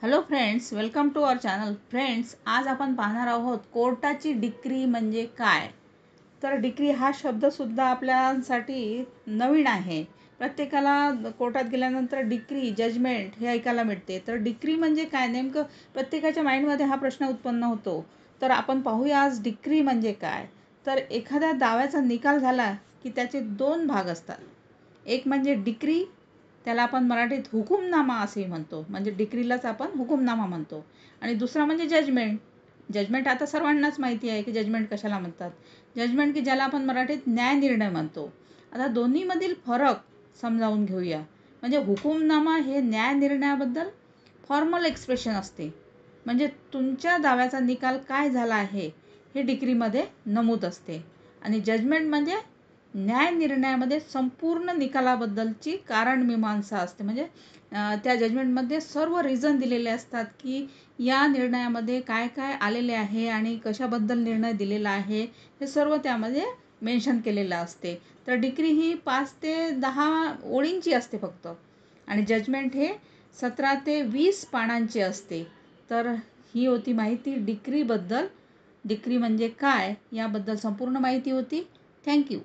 Hello friends, welcome to our channel. Friends, आज आपण पाहणार आहोत कोर्टाची डिक्री म्हणजे काय. तर डिक्री हा शब्दसुद्धा आपल्यासाठी नवीन आहे. प्रत्येकाला कोर्टात गेल्यानंतर डिक्री, जजमेंट हे ऐकायला मिळते. तर डिक्री म्हणजे काय, नेमकं प्रत्येकाच्या माइंडमध्ये हा प्रश्न उत्पन्न होतो. तर आपण पाहूया आज डिक्री म्हणजे काय. तर एखाद्या दाव्याचा निकाल झाला की त्याचे दोन भाग असतात. एक म्हणजे डिक्री, त्याला आपण मराठीत हुकुमनामा असेही म्हणतो, म्हणजे डिक्रीलाच आपण हुकुमनामा म्हणतो. आणि दुसरा म्हणजे जजमेंट. जजमेंट आता सर्वांनाच माहिती आहे की जजमेंट कशाला म्हणतात. जजमेंट की ज्याला आपण मराठीत न्यायनिर्णय म्हणतो. आता दोन्हीमधील फरक समजावून घेऊया. म्हणजे हुकुमनामा हे न्यायनिर्णयाबद्दल फॉर्मल एक्सप्रेशन असते, म्हणजे तुमच्या दाव्याचा निकाल काय झाला आहे हे डिक्रीमध्ये नमूद असते. आणि जजमेंट म्हणजे न्यायनिर्णयामध्ये संपूर्ण निकालाबद्दलची कारणमीमांसा असते. म्हणजे त्या जजमेंटमध्ये सर्व रिझन दिलेले असतात की या निर्णयामध्ये काय काय आलेले आहे आणि कशाबद्दल निर्णय दिलेला आहे हे सर्व त्यामध्ये मेन्शन केलेलं असते. तर डिक्री ही 5 ते 10 ओळींची असते फक्त, आणि जजमेंट हे 17 ते 20 पानांचे असते. तर ही होती माहिती डिक्रीबद्दल. डिक्री म्हणजे काय याबद्दल संपूर्ण माहिती होती. थँक्यू.